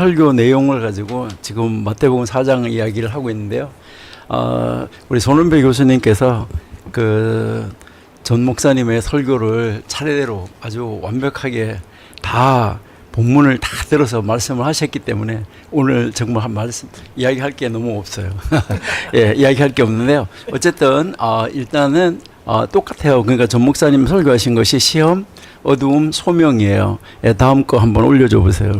설교 내용을 가지고 지금 마태복음 4장 이야기를 하고 있는데요. 우리 손은배 교수님께서 그 전 목사님의 설교를 차례대로 아주 완벽하게 다 본문을 다 들어서 말씀을 하셨기 때문에 오늘 정말 한 말씀 이야기할 게 너무 없어요. 예, 이야기할 게 없는데요. 어쨌든 일단은 똑같아요. 그러니까 전 목사님 설교하신 것이 시험, 어두움, 소명이에요. 예, 다음 거 한번 올려줘 보세요.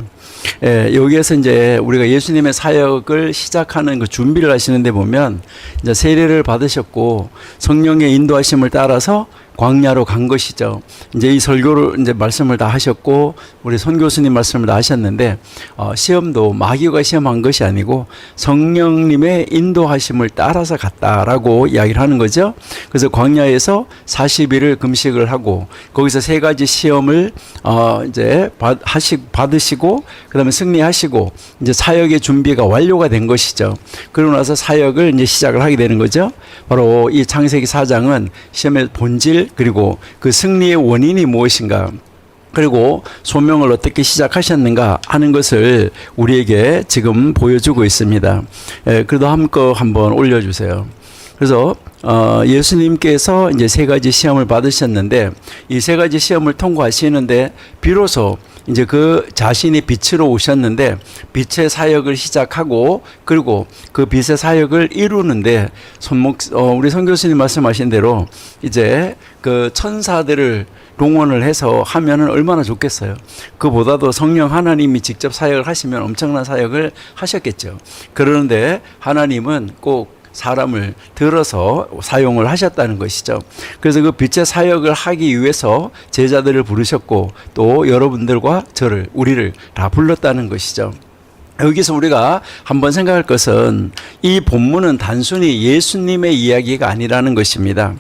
예, 여기에서 이제 우리가 예수님의 사역을 시작하는 그 준비를 하시는데 보면 이제 세례를 받으셨고 성령의 인도하심을 따라서 광야로 간 것이죠. 이제 이 설교를 이제 말씀을 다 하셨고 우리 손 교수님 말씀을 다 하셨는데 시험도 마귀가 시험한 것이 아니고 성령님의 인도하심을 따라서 갔다라고 이야기를 하는 거죠. 그래서 광야에서 40일을 금식을 하고 거기서 세 가지 시험을 이제 받으시고 그다음에 승리하시고 이제 사역의 준비가 완료가 된 것이죠. 그러고 나서 사역을 이제 시작을 하게 되는 거죠. 바로 이 창세기 4장은 시험의 본질 그리고 그 승리의 원인이 무엇인가 그리고 소명을 어떻게 시작하셨는가 하는 것을 우리에게 지금 보여주고 있습니다. 그래도 한번 올려주세요. 그래서 예수님께서 이제 세 가지 시험을 받으셨는데 이 세 가지 시험을 통과하시는데 비로소 이제 그 자신이 빛으로 오셨는데 빛의 사역을 시작하고 그리고 그 빛의 사역을 이루는데 우리 선 교수님 말씀하신 대로 이제 그 천사들을 동원을 해서 하면은 얼마나 좋겠어요. 그보다도 성령 하나님이 직접 사역을 하시면 엄청난 사역을 하셨겠죠. 그러는데 하나님은 꼭 사람을 들어서 사용을 하셨다는 것이죠. 그래서 그 빛의 사역을 하기 위해서 제자들을 부르셨고 또 여러분들과 우리를 다 불렀다는 것이죠. 여기서 우리가 한번 생각할 것은 이 본문은 단순히 예수님의 이야기가 아니라는 것입니다.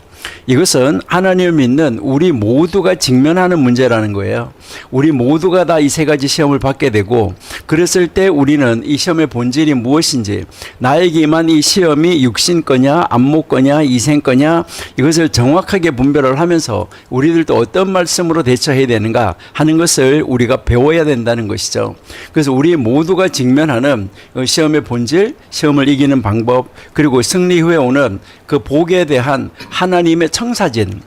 이것은 하나님을 믿는 우리 모두가 직면하는 문제라는 거예요. 우리 모두가 다 이 세 가지 시험을 받게 되고 그랬을 때 우리는 이 시험의 본질이 무엇인지 나에게만 이 시험이 육신 거냐 안목 거냐 이생 거냐 이것을 정확하게 분별을 하면서 우리들도 어떤 말씀으로 대처해야 되는가 하는 것을 우리가 배워야 된다는 것이죠. 그래서 우리 모두가 직면하는 시험의 본질, 시험을 이기는 방법 그리고 승리 후에 오는 그 복에 대한 하나님의 청사진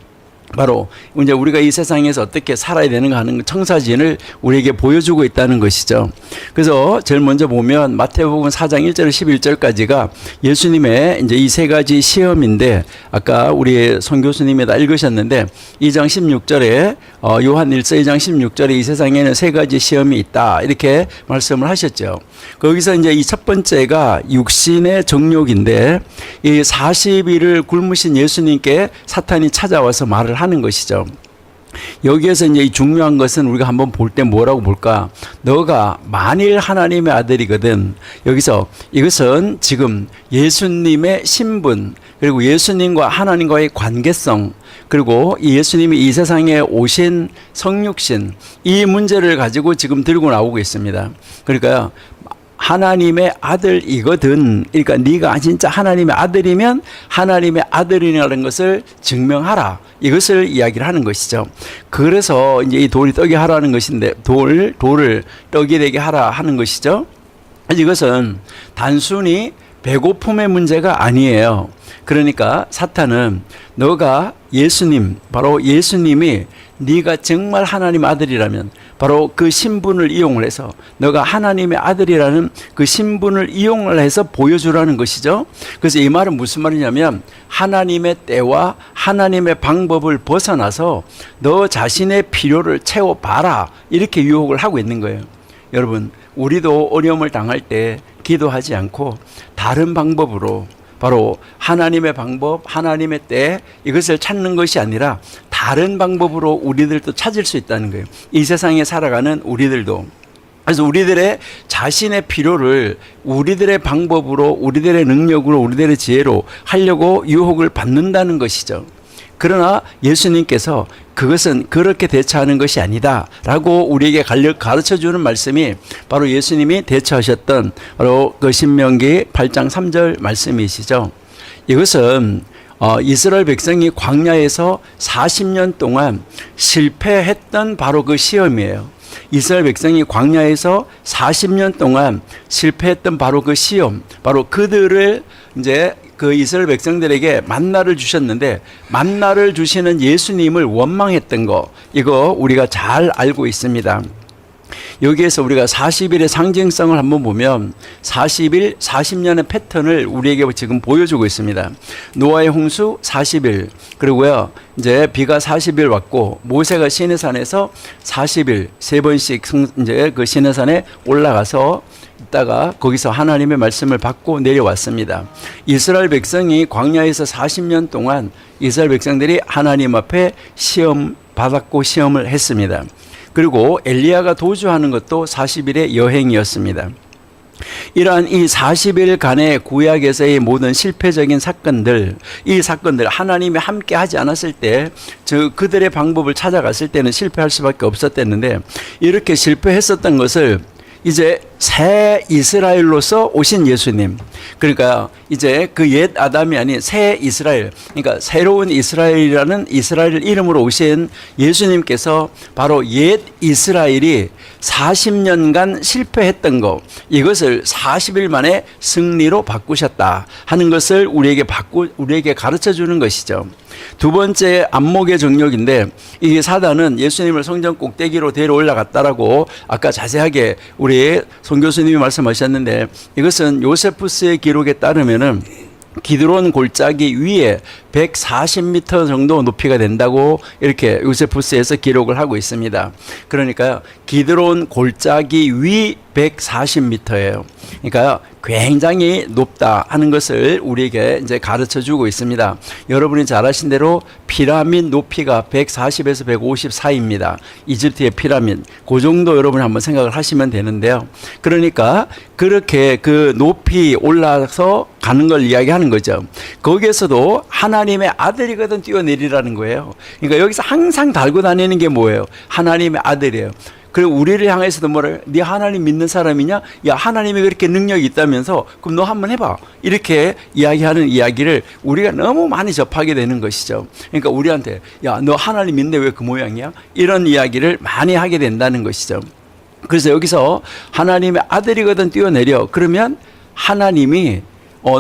바로 이제 우리가 이 세상에서 어떻게 살아야 되는가 하는 청사진을 우리에게 보여주고 있다는 것이죠. 그래서 제일 먼저 보면 마태복음 4장 1절 11절까지가 예수님의 이제 이 세 가지 시험인데 아까 우리 손 교수님이 다 읽으셨는데 2장 16절에 요한 1서 2장 16절에 이 세상에는 세 가지 시험이 있다 이렇게 말씀을 하셨죠. 거기서 이제 이 첫 번째가 육신의 정욕인데 이 40일을 굶으신 예수님께 사탄이 찾아와서 말을 하는 것이죠. 여기에서 이제 이 중요한 것은 우리가 한번 볼 때 뭐라고 볼까? 너가 만일 하나님의 아들이거든. 여기서 이것은 지금 예수님의 신분 그리고 예수님과 하나님과의 관계성 그리고 이 예수님이 이 세상에 오신 성육신 이 문제를 가지고 지금 들고 나오고 있습니다. 그러니까 하나님의 아들이거든. 그러니까 네가 진짜 하나님의 아들이면 하나님의 아들이라는 것을 증명하라. 이것을 이야기를 하는 것이죠. 그래서 이제 이 돌이 떡이 하라는 것인데 돌을 떡이 되게 하라 하는 것이죠. 이것은 단순히 배고픔의 문제가 아니에요. 그러니까 사탄은 너가 예수님, 바로 예수님이 네가 정말 하나님 아들이라면 바로 그 신분을 이용을 해서 너가 하나님의 아들이라는 그 신분을 이용을 해서 보여주라는 것이죠. 그래서 이 말은 무슨 말이냐면 하나님의 때와 하나님의 방법을 벗어나서 너 자신의 필요를 채워봐라 이렇게 유혹을 하고 있는 거예요. 여러분 우리도 어려움을 당할 때 기도하지 않고 다른 방법으로 바로 하나님의 방법, 하나님의 때 이것을 찾는 것이 아니라 다른 방법으로 우리들도 찾을 수 있다는 거예요. 이 세상에 살아가는 우리들도. 그래서 우리들의 자신의 필요를 우리들의 방법으로 우리들의 능력으로 우리들의 지혜로 하려고 유혹을 받는다는 것이죠. 그러나 예수님께서 그것은 그렇게 대처하는 것이 아니다 라고 우리에게 가르쳐주는 말씀이 바로 예수님이 대처하셨던 바로 그 신명기 8장 3절 말씀이시죠. 이것은 이스라엘 백성이 광야에서 40년 동안 실패했던 바로 그 시험이에요. 이스라엘 백성이 광야에서 40년 동안 실패했던 바로 그 시험, 바로 그들을 이제 그 이스라엘 백성들에게 만나를 주셨는데, 만나를 주시는 예수님을 원망했던 거, 이거 우리가 잘 알고 있습니다. 여기에서 우리가 40일의 상징성을 한번 보면 40일, 40년의 패턴을 우리에게 지금 보여주고 있습니다. 노아의 홍수 40일, 그리고요 이제 비가 40일 왔고, 모세가 시내산에서 40일 세 번씩 이제 그 시내산에 올라가서 있다가 거기서 하나님의 말씀을 받고 내려왔습니다. 이스라엘 백성이 광야에서 40년 동안 이스라엘 백성들이 하나님 앞에 시험 받았고 시험을 했습니다. 그리고 엘리야가 도주하는 것도 40일의 여행이었습니다. 이러한 이 40일간의 구약에서의 모든 실패적인 사건들, 이 사건들 하나님이 함께 하지 않았을 때, 그들의 방법을 찾아갔을 때는 실패할 수밖에 없었댔는데, 이렇게 실패했었던 것을 이제 새 이스라엘로서 오신 예수님, 그러니까 이제 그 옛 아담이 아닌 새 이스라엘, 그러니까 새로운 이스라엘이라는 이스라엘 이름으로 오신 예수님께서 바로 옛 이스라엘이 40년간 실패했던 것, 이것을 40일 만에 승리로 바꾸셨다 하는 것을 우리에게 가르쳐 주는 것이죠. 두 번째 안목의 정력인데, 이 사단은 예수님을 성전 꼭대기로 데려 올라갔다라고 아까 자세하게 우리 송 교수님이 말씀하셨는데, 이것은 요세푸스의 기록에 따르면은 기드론 골짜기 위에 140m 정도 높이가 된다고 이렇게 요세푸스에서 기록을 하고 있습니다. 그러니까 기드론 골짜기 위 140m예요. 그러니까 굉장히 높다 하는 것을 우리에게 이제 가르쳐 주고 있습니다. 여러분이 잘 아신 대로 피라밋 높이가 140에서 150 사이입니다. 이집트의 피라밋. 그 정도 여러분이 한번 생각을 하시면 되는데요. 그러니까 그렇게 그 높이 올라서 가는 걸 이야기하는 거죠. 거기에서도 하나님의 아들이거든 뛰어내리라는 거예요. 그러니까 여기서 항상 달고 다니는 게 뭐예요? 하나님의 아들이에요. 그리고 우리를 향해서도 뭐래요? 네 하나님 믿는 사람이냐? 야, 하나님이 그렇게 능력이 있다면서 그럼 너 한번 해봐. 이렇게 이야기하는 이야기를 우리가 너무 많이 접하게 되는 것이죠. 그러니까 우리한테 야, 너 하나님 믿는데 왜 그 모양이야? 이런 이야기를 많이 하게 된다는 것이죠. 그래서 여기서 하나님의 아들이거든 뛰어내려. 그러면 하나님이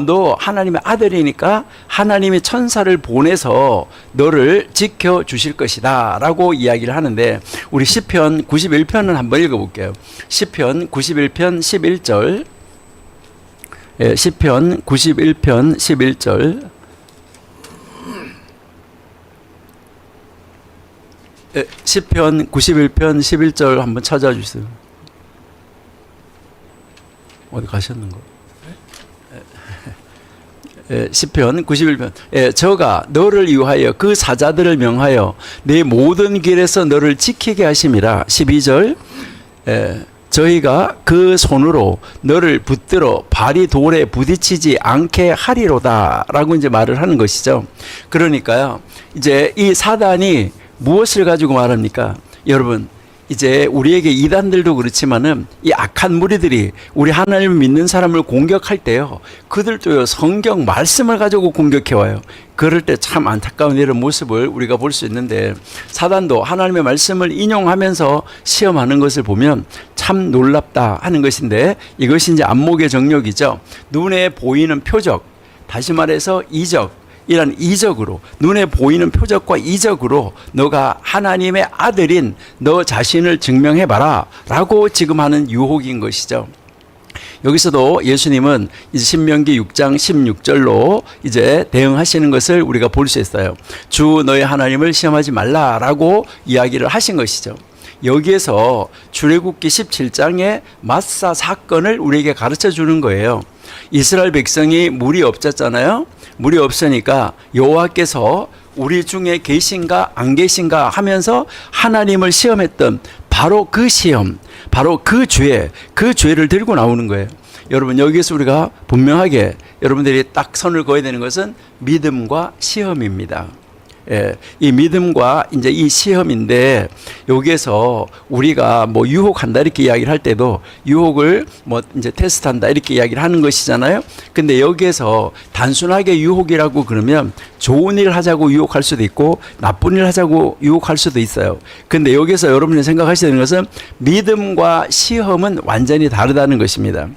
너 하나님의 아들이니까 하나님이 천사를 보내서 너를 지켜주실 것이다 라고 이야기를 하는데, 우리 시편 91편을 한번 읽어볼게요. 시편 91편 11절, 시편 91편 11절, 시편 91편 11절 한번 찾아주세요. 어디 가셨는가? 시편 91편. 저가 너를 위하여 그 사자들을 명하여 내 모든 길에서 너를 지키게 하심이라. 12절. 저희가 그 손으로 너를 붙들어 발이 돌에 부딪히지 않게 하리로다 라고 이제 말을 하는 것이죠. 그러니까요, 이제 이 사단이 무엇을 가지고 말합니까? 여러분, 이제 우리에게 이단들도 그렇지만은 이 악한 무리들이 우리 하나님을 믿는 사람을 공격할 때요, 그들도요 성경 말씀을 가지고 공격해 와요. 그럴 때 참 안타까운 이런 모습을 우리가 볼 수 있는데, 사단도 하나님의 말씀을 인용하면서 시험하는 것을 보면 참 놀랍다 하는 것인데, 이것이 이제 안목의 정력이죠. 눈에 보이는 표적, 다시 말해서 이적, 이런 이적으로, 눈에 보이는 표적과 이적으로 너가 하나님의 아들인 너 자신을 증명해봐라 라고 지금 하는 유혹인 것이죠. 여기서도 예수님은 이제 신명기 6장 16절로 이제 대응하시는 것을 우리가 볼 수 있어요. 주 너의 하나님을 시험하지 말라라고 이야기를 하신 것이죠. 여기에서 출애굽기 17장의 마사 사건을 우리에게 가르쳐 주는 거예요. 이스라엘 백성이 물이 없었잖아요. 물이 없으니까 여호와께서 우리 중에 계신가 안 계신가 하면서 하나님을 시험했던 바로 그 시험, 바로 그 죄를 들고 나오는 거예요. 여러분, 여기서 우리가 분명하게 여러분들이 딱 선을 그어야 되는 것은 믿음과 시험입니다. 예, 이 믿음과 이제 이 시험인데 여기에서 우리가 뭐 유혹한다 이렇게 이야기를 할 때도 유혹을 뭐 이제 테스트한다 이렇게 이야기를 하는 것이잖아요. 근데 여기에서 단순하게 유혹이라고 그러면 좋은 일 하자고 유혹할 수도 있고 나쁜 일 하자고 유혹할 수도 있어요. 근데 여기서 여러분이 생각하셔야 되는 것은 믿음과 시험은 완전히 다르다는 것입니다.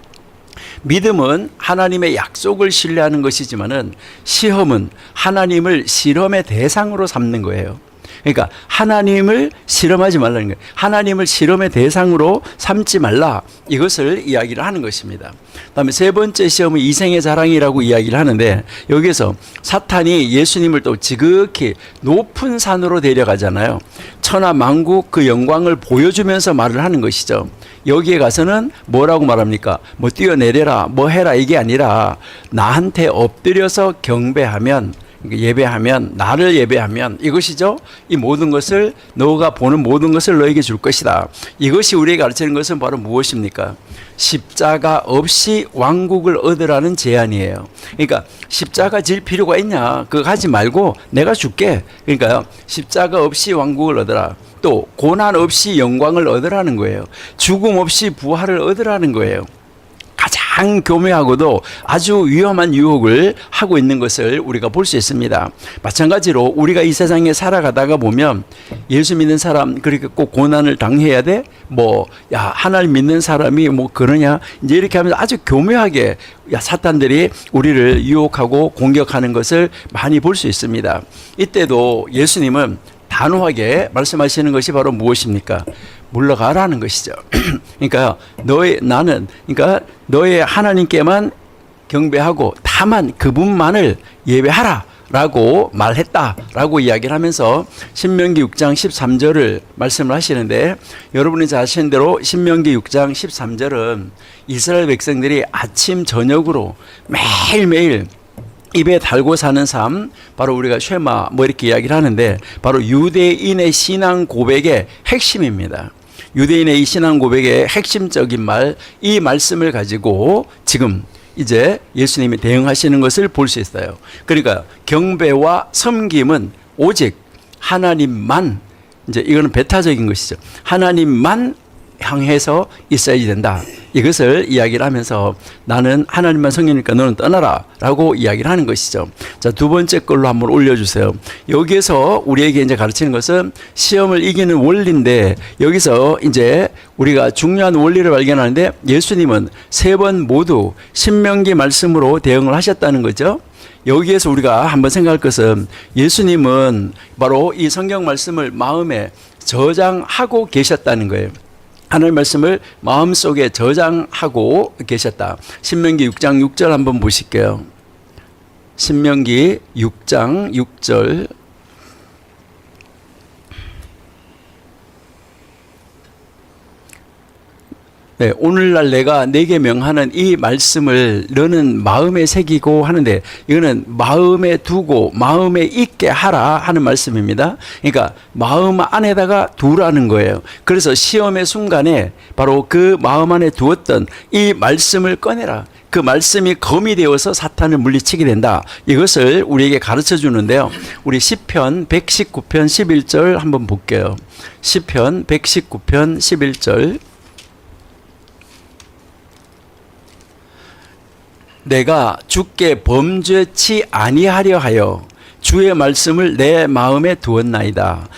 믿음은 하나님의 약속을 신뢰하는 것이지만은 시험은 하나님을 실험의 대상으로 삼는 거예요. 그러니까 하나님을 실험하지 말라는 거예요. 하나님을 실험의 대상으로 삼지 말라. 이것을 이야기를 하는 것입니다. 그다음에 세 번째 시험은 이생의 자랑이라고 이야기를 하는데 여기서 사탄이 예수님을 또 지극히 높은 산으로 데려가잖아요. 천하 만국 그 영광을 보여주면서 말을 하는 것이죠. 여기에 가서는 뭐라고 말합니까? 뭐 뛰어내려라, 뭐 해라 이게 아니라 나한테 엎드려서 경배하면 예배하면 나를 예배하면 이것이죠. 이 모든 것을 너가 보는 모든 것을 너에게 줄 것이다. 이것이 우리에게 가르치는 것은 바로 무엇입니까? 십자가 없이 왕국을 얻으라는 제안이에요. 그러니까 십자가 질 필요가 있냐? 그거 하지 말고 내가 줄게. 그러니까요. 십자가 없이 왕국을 얻으라. 또 고난 없이 영광을 얻으라는 거예요. 죽음 없이 부활을 얻으라는 거예요. 가장 교묘하고도 아주 위험한 유혹을 하고 있는 것을 우리가 볼 수 있습니다. 마찬가지로 우리가 이 세상에 살아가다가 보면 예수 믿는 사람 그렇게 꼭 고난을 당해야 돼? 뭐 야 하나님 믿는 사람이 뭐 그러냐? 이제 이렇게 하면서 아주 교묘하게 사탄들이 우리를 유혹하고 공격하는 것을 많이 볼 수 있습니다. 이때도 예수님은 단호하게 말씀하시는 것이 바로 무엇입니까? 물러가라는 것이죠. 그러니까 그러니까 너의 하나님께만 경배하고 다만 그분만을 예배하라라고 말했다라고 이야기를 하면서 신명기 6장 13절을 말씀을 하시는데 여러분이 잘 아시는 대로 신명기 6장 13절은 이스라엘 백성들이 아침 저녁으로 매일매일 입에 달고 사는 삶, 바로 우리가 쉐마 뭐 이렇게 이야기를 하는데 바로 유대인의 신앙 고백의 핵심입니다. 유대인의 이 신앙 고백의 핵심적인 말, 이 말씀을 가지고 지금 이제 예수님이 대응하시는 것을 볼 수 있어요. 그러니까 경배와 섬김은 오직 하나님만, 이제 이거는 배타적인 것이죠. 하나님만 향해서 있어야지 된다. 이것을 이야기를 하면서 나는 하나님만 섬기니까 너는 떠나라 라고 이야기를 하는 것이죠. 자, 두 번째 걸로 한번 올려주세요. 여기에서 우리에게 이제 가르치는 것은 시험을 이기는 원리인데 여기서 이제 우리가 중요한 원리를 발견하는데 예수님은 세 번 모두 신명기 말씀으로 대응을 하셨다는 거죠. 여기에서 우리가 한번 생각할 것은 예수님은 바로 이 성경 말씀을 마음에 저장하고 계셨다는 거예요. 하나님의 말씀을 마음속에 저장하고 계셨다. 신명기 6장 6절 한번 보실게요. 신명기 6장 6절. 네, 오늘날 내가 네게 명하는 이 말씀을 너는 마음에 새기고 하는데 이거는 마음에 두고 마음에 있게 하라 하는 말씀입니다. 그러니까 마음 안에다가 두라는 거예요. 그래서 시험의 순간에 바로 그 마음 안에 두었던 이 말씀을 꺼내라. 그 말씀이 검이 되어서 사탄을 물리치게 된다. 이것을 우리에게 가르쳐 주는데요. 우리 시편 119편 11절 한번 볼게요. 시편 119편 11절. 내가 주께 범죄치 아니하려 하여 주의 말씀을 내 마음에 두었나이다.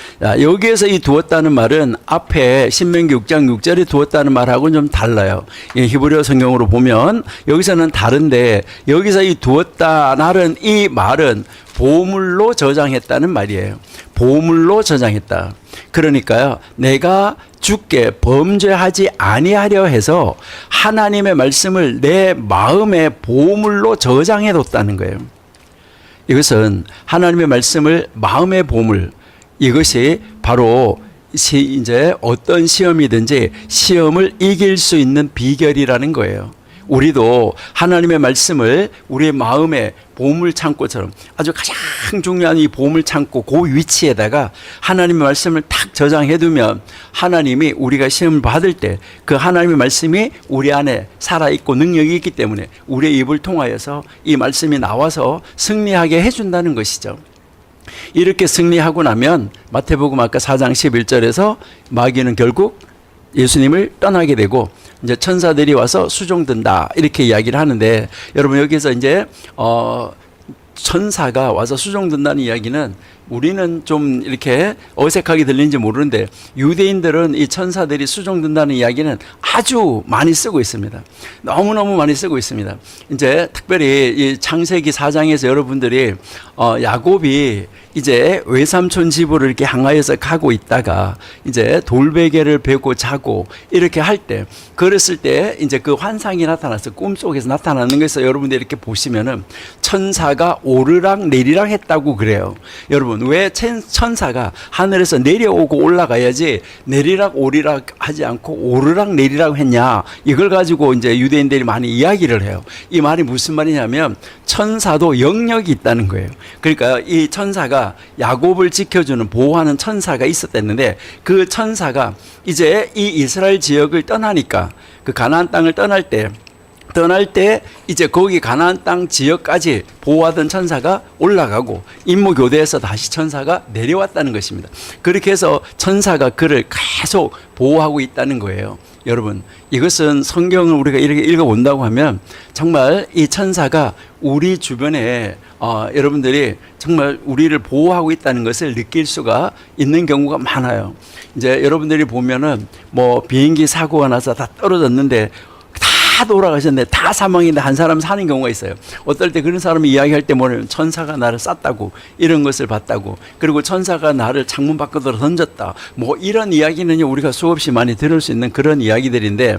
여기에서 이 두었다는 말은 앞에 신명기 6장 6절에 두었다는 말하고는 좀 달라요. 히브리어 성경으로 보면 여기서는 다른데 여기서 이 두었다는 이 말은 보물로 저장했다는 말이에요. 보물로 저장했다. 그러니까요, 내가 주께 범죄하지 아니하려 해서 하나님의 말씀을 내 마음에 보물로 저장해 뒀다는 거예요. 이것은 하나님의 말씀을 마음의 보물, 이것이 바로 이제 어떤 시험이든지 시험을 이길 수 있는 비결이라는 거예요. 우리도 하나님의 말씀을 우리의 마음의 보물 창고처럼 아주 가장 중요한 이 보물 창고 그 위치에다가 하나님의 말씀을 탁 저장해 두면 하나님이 우리가 시험을 받을 때 그 하나님의 말씀이 우리 안에 살아있고 능력이 있기 때문에 우리의 입을 통하여서 이 말씀이 나와서 승리하게 해준다는 것이죠. 이렇게 승리하고 나면 마태복음 아까 4장 11절에서 마귀는 결국 예수님을 떠나게 되고 이제 천사들이 와서 수종든다 이렇게 이야기를 하는데, 여러분 여기서 이제 천사가 와서 수종든다는 이야기는 우리는 좀 이렇게 어색하게 들리는지 모르는데, 유대인들은 이 천사들이 수종든다는 이야기는 아주 많이 쓰고 있습니다. 너무너무 많이 쓰고 있습니다. 이제 특별히 이 창세기 4장에서 여러분들이 야곱이 이제 외삼촌 집으로 이렇게 향하여서 가고 있다가 이제 돌베개를 베고 자고 이렇게 할 때, 그랬을 때 이제 그 환상이 나타났어요. 꿈속에서 나타나는 것에서 여러분들이 이렇게 보시면은 천사가 오르락 내리락 했다고 그래요. 여러분, 왜 천사가 하늘에서 내려오고 올라가야지 내리락 오리락 하지 않고 오르락 내리락 했냐, 이걸 가지고 이제 유대인들이 많이 이야기를 해요. 이 말이 무슨 말이냐면 천사도 영역이 있다는 거예요. 그러니까 이 천사가 야곱을 지켜주는 보호하는 천사가 있었댔는데, 그 천사가 이제 이 이스라엘 지역을 떠나니까, 그 가나안 땅을 떠날 때 이제 거기 가나안 땅 지역까지 보호하던 천사가 올라가고 임무교대에서 다시 천사가 내려왔다는 것입니다. 그렇게 해서 천사가 그를 계속 보호하고 있다는 거예요. 여러분, 이것은 성경을 우리가 이렇게 읽어본다고 하면 정말 이 천사가 우리 주변에 여러분들이 정말 우리를 보호하고 있다는 것을 느낄 수가 있는 경우가 많아요. 이제 여러분들이 보면은 뭐 비행기 사고가 나서 다 떨어졌는데 다 돌아가셨는데 다 사망인데 한 사람 사는 경우가 있어요. 어떨 때 그런 사람이 이야기할 때 뭐냐면 천사가 나를 쐈다고, 이런 것을 봤다고, 그리고 천사가 나를 창문 밖으로 던졌다, 뭐 이런 이야기는 우리가 수없이 많이 들을 수 있는 그런 이야기들인데,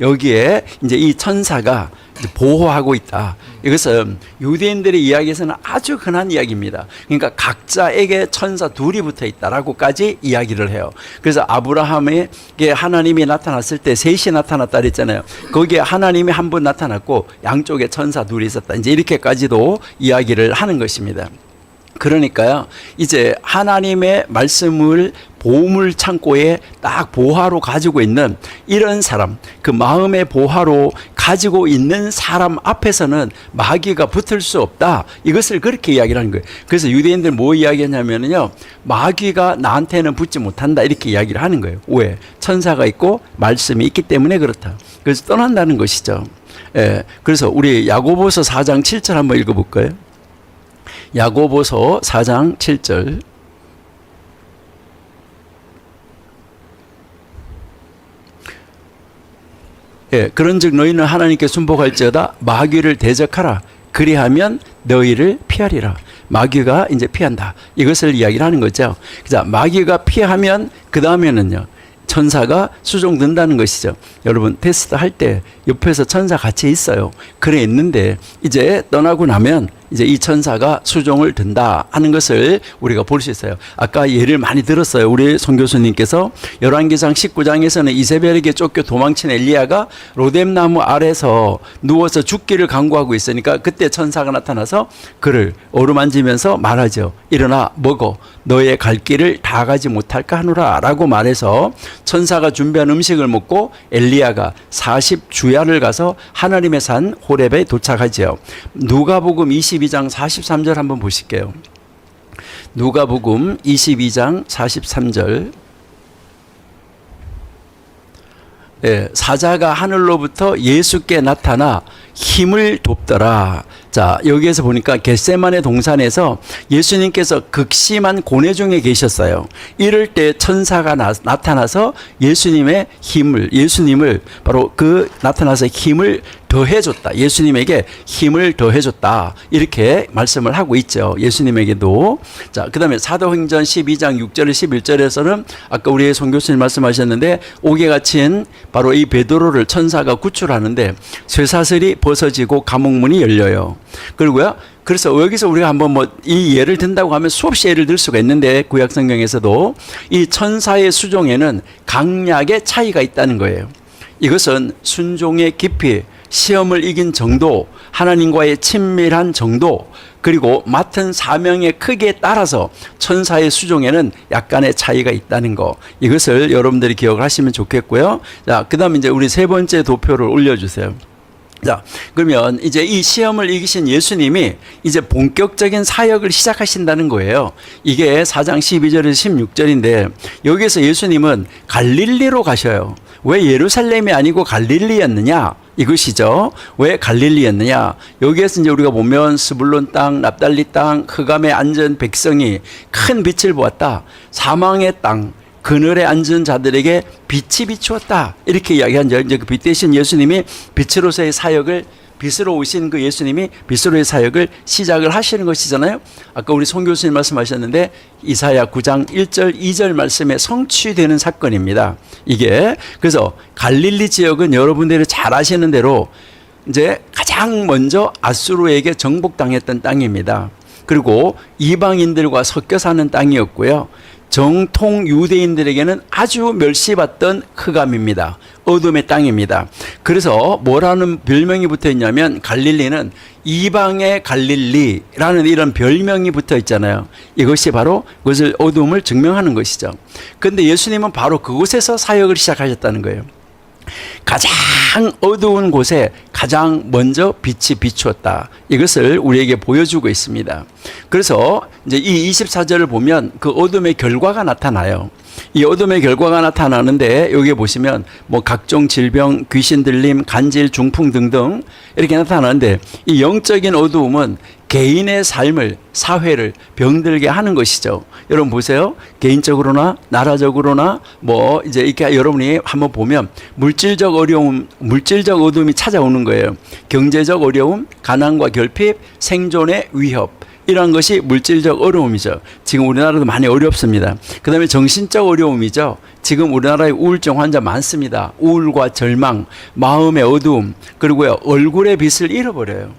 여기에 이제 이 천사가 보호하고 있다. 이것은 유대인들의 이야기에서는 아주 흔한 이야기입니다. 그러니까 각자에게 천사 둘이 붙어 있다라고까지 이야기를 해요. 그래서 아브라함에게 하나님이 나타났을 때 셋이 나타났다 그랬잖아요. 거기에 하나님이 한 분 나타났고 양쪽에 천사 둘이 있었다, 이제 이렇게까지도 이야기를 하는 것입니다. 그러니까요, 이제 하나님의 말씀을 보물 창고에 딱 보화로 가지고 있는 이런 사람, 그 마음의 보화로 가지고 있는 사람 앞에서는 마귀가 붙을 수 없다, 이것을 그렇게 이야기를 하는 거예요. 그래서 유대인들 뭐 이야기했냐면요, 마귀가 나한테는 붙지 못한다, 이렇게 이야기를 하는 거예요. 왜? 천사가 있고 말씀이 있기 때문에 그렇다. 그래서 떠난다는 것이죠. 그래서 우리 야고보서 4장 7절 한번 읽어볼까요? 야고보서 4장 7절. 그런즉 너희는 하나님께 순복할지어다 마귀를 대적하라, 그리하면 너희를 피하리라. 마귀가 이제 피한다, 이것을 이야기를 하는 거죠. 자, 마귀가 피하면 그 다음에는요, 천사가 수종든다는 것이죠. 여러분, 테스트 할 때 옆에서 천사 같이 있어요. 그래 있는데 이제 떠나고 나면 이제 이 천사가 수종을 든다 하는 것을 우리가 볼 수 있어요. 아까 예를 많이 들었어요. 우리 송 교수님께서 열왕기상 19장에서는 이세벨에게 쫓겨 도망친 엘리야가 로뎀나무 아래서 누워서 죽기를 간구하고 있으니까 그때 천사가 나타나서 그를 어루만지면서 말하죠. 일어나 먹어, 너의 갈 길을 다 가지 못할까 하노라 라고 말해서 천사가 준비한 음식을 먹고 엘리야가 40주야를 가서 하나님의 산 호렙에 도착하지요. 누가복음 22장 43절 한번 보실게요. 누가복음 22장 43절. 사자가 하늘로부터 예수께 나타나 힘을 돕더라. 자, 여기에서 보니까 겟세마네 동산에서 예수님께서 극심한 고뇌 중에 계셨어요. 이럴 때 천사가 나타나서 예수님을 바로 그 나타나서 힘을 더해줬다. 예수님에게 힘을 더해줬다. 이렇게 말씀을 하고 있죠. 예수님에게도. 자, 그 다음에 사도행전 12장 6절 11절에서는 아까 우리 송 교수님 말씀하셨는데 옥에 갇힌 바로 이 베드로를 천사가 구출하는데 쇠사슬이 벗어지고 감옥문이 열려요. 그리고요, 그래서 여기서 우리가 한번 뭐 이 예를 든다고 하면 수없이 예를 들 수가 있는데 구약 성경에서도 이 천사의 수종에는 강약의 차이가 있다는 거예요. 이것은 순종의 깊이, 시험을 이긴 정도, 하나님과의 친밀한 정도, 그리고 맡은 사명의 크기에 따라서 천사의 수종에는 약간의 차이가 있다는 거, 이것을 여러분들이 기억을 하시면 좋겠고요. 자, 그 다음 이제 우리 세 번째 도표를 올려주세요. 자, 그러면 이제 이 시험을 이기신 예수님이 이제 본격적인 사역을 시작하신다는 거예요. 이게 4장 12절에서 16절인데 여기서 예수님은 갈릴리로 가셔요. 왜 예루살렘이 아니고 갈릴리였느냐? 이것이죠. 왜 갈릴리였느냐? 여기에서 이제 우리가 보면 스불론 땅, 납달리 땅, 흑암에 앉은 백성이 큰 빛을 보았다. 사망의 땅, 그늘에 앉은 자들에게 빛이 비추었다. 이렇게 이야기한 이제 그 빛 대신 예수님이 빛으로서의 사역을 빛으로 오신 그 예수님이 빛으로의 사역을 시작을 하시는 것이잖아요. 아까 우리 송 교수님 말씀하셨는데 이사야 9장 1절 2절 말씀에 성취되는 사건입니다. 이게 그래서 갈릴리 지역은 여러분들이 잘 아시는 대로 이제 가장 먼저 아수르에게 정복당했던 땅입니다. 그리고 이방인들과 섞여 사는 땅이었고요. 정통 유대인들에게는 아주 멸시받던 흑암입니다. 어둠의 땅입니다. 그래서 뭐라는 별명이 붙어 있냐면 갈릴리는 이방의 갈릴리라는 이런 별명이 붙어 있잖아요. 이것이 바로 그것을 어둠을 증명하는 것이죠. 그런데 예수님은 바로 그곳에서 사역을 시작하셨다는 거예요. 가장 어두운 곳에 가장 먼저 빛이 비추었다. 이것을 우리에게 보여주고 있습니다. 그래서 이제 이 24절을 보면 그 어둠의 결과가 나타나요. 이 어둠의 결과가 나타나는데 여기 보시면 뭐 각종 질병, 귀신 들림, 간질, 중풍 등등 이렇게 나타나는데 이 영적인 어두움은 개인의 삶을, 사회를 병들게 하는 것이죠. 여러분 보세요. 개인적으로나 나라적으로나 뭐 이제 이렇게 여러분이 한번 보면 물질적 어려움, 물질적 어둠이 찾아오는 거예요. 경제적 어려움, 가난과 결핍, 생존의 위협. 이런 것이 물질적 어려움이죠. 지금 우리나라도 많이 어렵습니다. 그 다음에 정신적 어려움이죠. 지금 우리나라에 우울증 환자 많습니다. 우울과 절망, 마음의 어두움, 그리고요, 얼굴의 빛을 잃어버려요.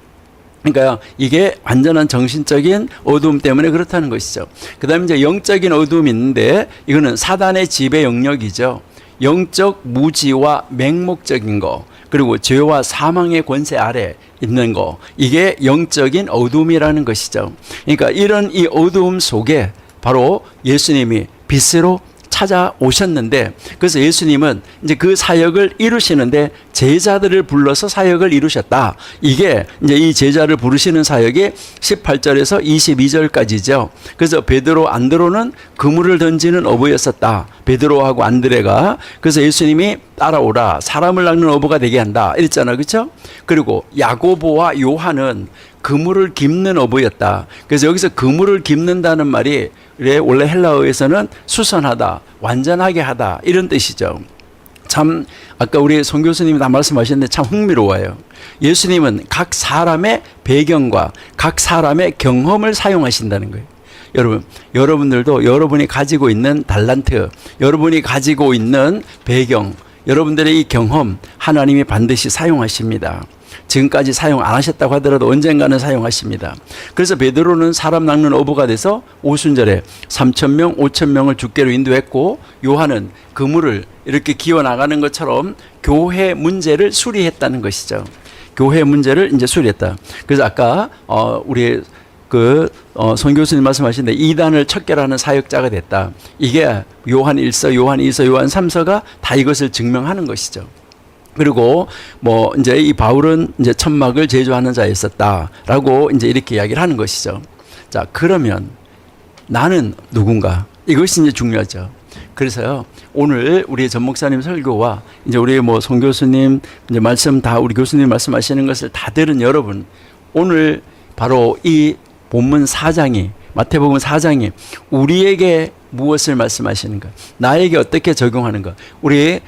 그러니까 이게 완전한 정신적인 어두움 때문에 그렇다는 것이죠. 그 다음에 이제 영적인 어두움이 있는데 이거는 사단의 지배 영역이죠. 영적 무지와 맹목적인 거, 그리고 죄와 사망의 권세 아래 있는 거, 이게 영적인 어두움이라는 것이죠. 그러니까 이런 이 어두움 속에 바로 예수님이 빛으로 찾아오셨는데, 그래서 예수님은 이제 그 사역을 이루시는데 제자들을 불러서 사역을 이루셨다. 이게 이제 이 제자를 부르시는 사역이 18절에서 22절까지죠. 그래서 베드로, 안드로는 그물을 던지는 어부였었다. 베드로하고 안드레가. 그래서 예수님이 따라오라, 사람을 낚는 어부가 되게 한다. 이랬잖아요. 그렇죠? 그리고 야고보와 요한은 그물을 깁는 어부였다. 그래서 여기서 그물을 깁는다는 말이 원래 헬라어에서는 수선하다, 완전하게 하다, 이런 뜻이죠. 참 아까 우리 송 교수님이 다 말씀하셨는데 참 흥미로워요. 예수님은 각 사람의 배경과 각 사람의 경험을 사용하신다는 거예요. 여러분들도 여러분이 가지고 있는 달란트, 여러분이 가지고 있는 배경, 여러분들의 이 경험 하나님이 반드시 사용하십니다. 지금까지 사용 안 하셨다고 하더라도 언젠가는 사용하십니다. 그래서 베드로는 사람 낚는 어부가 돼서 오순절에 3,000명, 5,000명을 죽게로 인도했고, 요한은 그물을 이렇게 기어 나가는 것처럼 교회 문제를 수리했다는 것이죠. 교회 문제를 이제 수리했다. 그래서 아까 우리 송 교수님 말씀하신데 이단을 척결하는 사역자가 됐다. 이게 요한 1서, 요한 2서, 요한 3서가 다 이것을 증명하는 것이죠. 그리고 뭐 이제 이 바울은 이제 천막을 제조하는 자였었다라고 이제 이렇게 이야기를 하는 것이죠. 자, 그러면 나는 누군가? 이것이 이제 중요하죠. 그래서요, 오늘 우리 전 목사님 설교와 이제 우리 뭐 송 교수님 이제 말씀 다 우리 교수님 말씀하시는 것을 다 들은 여러분, 오늘 바로 이 본문 4장이, 마태복음 4장이 우리에게 무엇을 말씀하시는가? 나에게 어떻게 적용하는가? 우리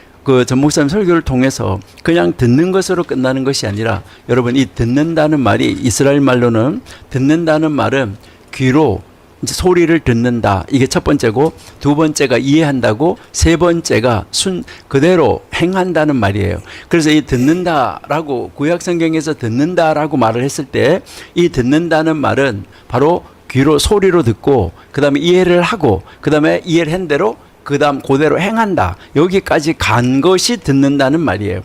전 목사님 설교를 통해서 그냥 듣는 것으로 끝나는 것이 아니라, 여러분, 이 듣는다는 말이 이스라엘 말로는, 듣는다는 말은 귀로 이제 소리를 듣는다. 이게 첫 번째고, 두 번째가 이해한다고, 세 번째가 그대로 행한다는 말이에요. 그래서 이 듣는다라고, 구약 성경에서 듣는다라고 말을 했을 때, 이 듣는다는 말은 바로 귀로 소리로 듣고, 그 다음에 이해를 하고, 그 다음에 이해를 한 대로 그 다음 그대로 행한다. 여기까지 간 것이 듣는다는 말이에요.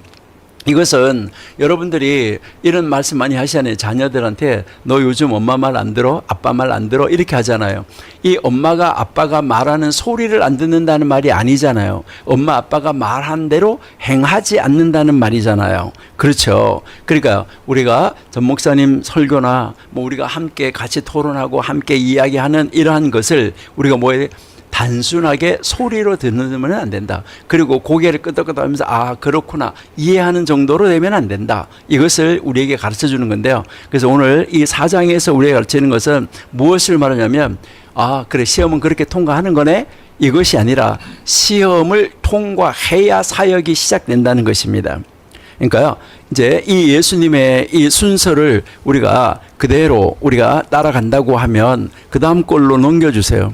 이것은 여러분들이 이런 말씀 많이 하시잖아요. 자녀들한테 너 요즘 엄마 말 안 들어? 아빠 말 안 들어? 이렇게 하잖아요. 이 엄마가 아빠가 말하는 소리를 안 듣는다는 말이 아니잖아요. 엄마 아빠가 말한 대로 행하지 않는다는 말이잖아요. 그렇죠. 그러니까 우리가 전 목사님 설교나 뭐 우리가 함께 같이 토론하고 함께 이야기하는 이러한 것을 우리가 뭐에 단순하게 소리로 듣는 안 된다. 그리고 고개를 끄덕끄덕하면서 아 그렇구나 이해하는 정도로 되면 안 된다. 이것을 우리에게 가르쳐 주는 건데요. 그래서 오늘 이 4장에서 우리에게 가르치는 것은 무엇을 말하냐면 아 그래 시험은 그렇게 통과하는 거네. 이것이 아니라 시험을 통과해야 사역이 시작된다는 것입니다. 그러니까요, 이제 이 예수님의 이 순서를 우리가 그대로 우리가 따라간다고 하면 그 다음 걸로 넘겨주세요.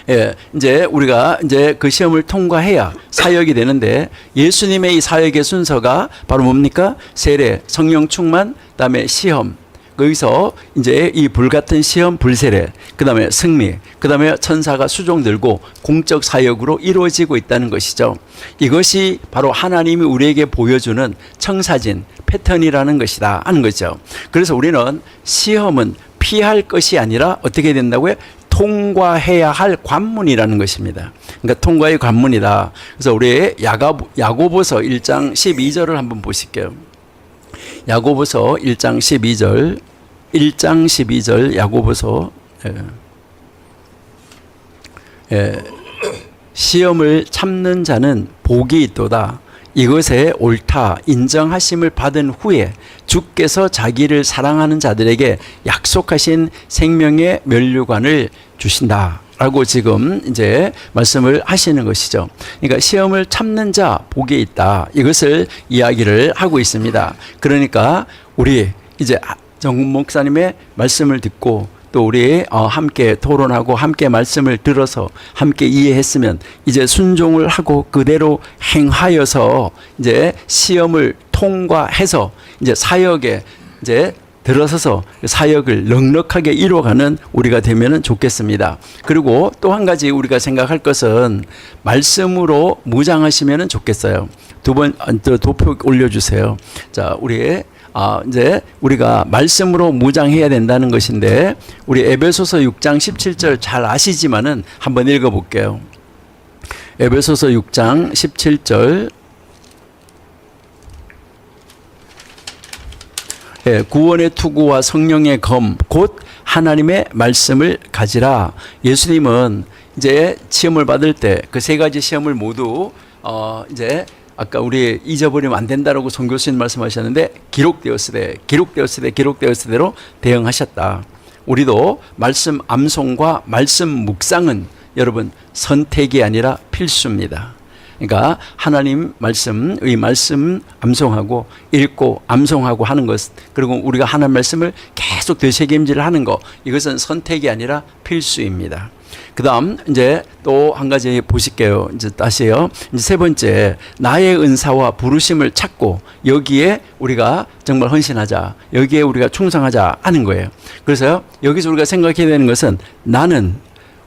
예, 이제 우리가 이제 그 시험을 통과해야 사역이 되는데 예수님의 이 사역의 순서가 바로 뭡니까? 세례, 성령 충만, 그다음에 시험. 거기서 이제 이 불같은 시험, 불세례, 그다음에 승리, 그다음에 천사가 수종 들고 공적 사역으로 이루어지고 있다는 것이죠. 이것이 바로 하나님이 우리에게 보여주는 청사진, 패턴이라는 것이다 하는 거죠. 그래서 우리는 시험은 피할 것이 아니라 어떻게 된다고요? 통과해야 할 관문이라는 것입니다. 그러니까 통과의 관문이다. 그래서 우리 야고보서 1장 12절을 한번 보실게요. 야고보서 1장 12절, 1장 12절 야고보서 시험을 참는 자는 복이 있도다. 이것에 옳다 인정하심을 받은 후에 주께서 자기를 사랑하는 자들에게 약속하신 생명의 면류관을 주신다라고 지금 이제 말씀을 하시는 것이죠. 그러니까 시험을 참는 자 복이 있다. 이것을 이야기를 하고 있습니다. 그러니까 우리 이제 정 목사님의 말씀을 듣고 또 우리 함께 토론하고 함께 말씀을 들어서 함께 이해했으면 이제 순종을 하고 그대로 행하여서 이제 시험을 통과해서 이제 사역에 이제 들어서서 사역을 넉넉하게 이루어가는 우리가 되면 좋겠습니다. 그리고 또 한 가지 우리가 생각할 것은 말씀으로 무장하시면 좋겠어요. 두 번 도표 올려주세요. 자, 우리 이제 우리가 말씀으로 무장해야 된다는 것인데 우리 에베소서 6장 17절 잘 아시지만은 한번 읽어볼게요. 에베소서 6장 17절 구원의 투구와 성령의 검 곧 하나님의 말씀을 가지라. 예수님은 이제 시험을 받을 때 그 세 가지 시험을 모두 이제 아까 우리 잊어버리면 안 된다라고 송 교수님 말씀하셨는데 기록되었으되로 대응하셨다. 우리도 말씀 암송과 말씀 묵상은 여러분 선택이 아니라 필수입니다. 그러니까 하나님 말씀의 말씀 암송하고 읽고 암송하고 하는 것, 그리고 우리가 하나님 말씀을 계속 되새김질을 하는 것, 이것은 선택이 아니라 필수입니다. 그 다음 이제 또 한 가지 보실게요. 이제 다시요. 이제 세 번째, 나의 은사와 부르심을 찾고 여기에 우리가 정말 헌신하자, 여기에 우리가 충성하자 하는 거예요. 그래서 여기서 우리가 생각해야 되는 것은 나는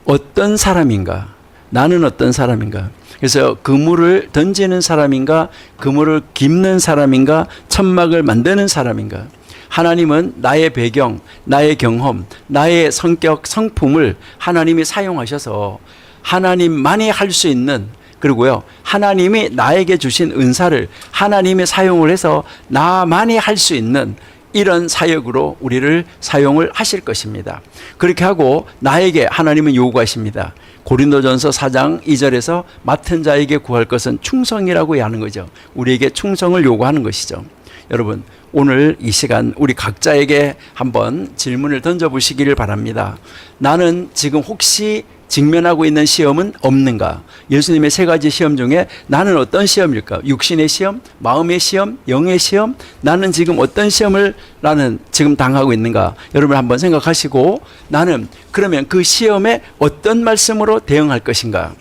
어떤 사람인가? 나는 어떤 사람인가? 그래서 그물을 던지는 사람인가? 그물을 깁는 사람인가? 천막을 만드는 사람인가? 하나님은 나의 배경, 나의 경험, 나의 성격, 성품을 하나님이 사용하셔서 하나님만이 할 수 있는, 그리고요, 하나님이 나에게 주신 은사를 하나님이 사용을 해서 나만이 할 수 있는 이런 사역으로 우리를 사용을 하실 것입니다. 그렇게 하고 나에게 하나님은 요구하십니다. 고린도전서 4장 2절에서 맡은 자에게 구할 것은 충성이라고 하는 거죠. 우리에게 충성을 요구하는 것이죠. 여러분, 오늘 이 시간 우리 각자에게 한번 질문을 던져보시기를 바랍니다. 나는 지금 혹시 직면하고 있는 시험은 없는가? 예수님의 세 가지 시험 중에 나는 어떤 시험일까? 육신의 시험, 마음의 시험, 영의 시험? 나는 지금 어떤 시험을 나는 지금 당하고 있는가? 여러분 한번 생각하시고 나는 그러면 그 시험에 어떤 말씀으로 대응할 것인가?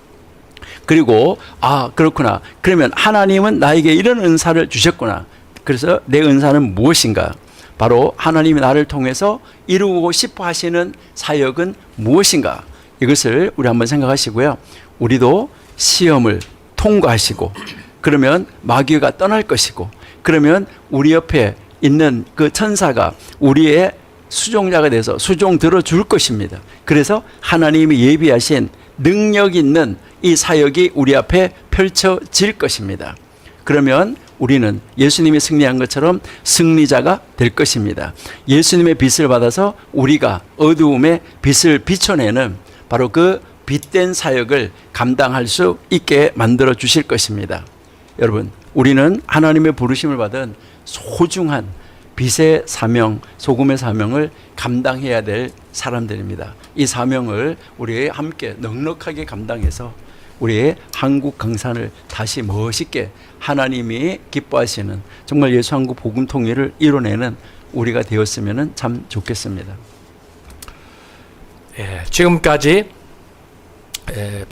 그리고 그렇구나. 그러면 하나님은 나에게 이런 은사를 주셨구나. 그래서 내 은사는 무엇인가? 바로 하나님이 나를 통해서 이루고 싶어 하시는 사역은 무엇인가? 이것을 우리 한번 생각하시고요. 우리도 시험을 통과하시고 그러면 마귀가 떠날 것이고 그러면 우리 옆에 있는 그 천사가 우리의 수종자가 돼서 수종 들어줄 것입니다. 그래서 하나님이 예비하신 능력 있는 이 사역이 우리 앞에 펼쳐질 것입니다. 그러면 우리는 예수님이 승리한 것처럼 승리자가 될 것입니다. 예수님의 빛을 받아서 우리가 어두움에 빛을 비춰내는 바로 그 빛된 사역을 감당할 수 있게 만들어 주실 것입니다. 여러분, 우리는 하나님의 부르심을 받은 소중한 빛의 사명, 소금의 사명을 감당해야 될 사람들입니다. 이 사명을 우리 함께 넉넉하게 감당해서 우리의 한국 강산을 다시 멋있게 하나님이 기뻐하시는 정말 예수 한국 복음 통일을 이뤄내는 우리가 되었으면 참 좋겠습니다. 지금까지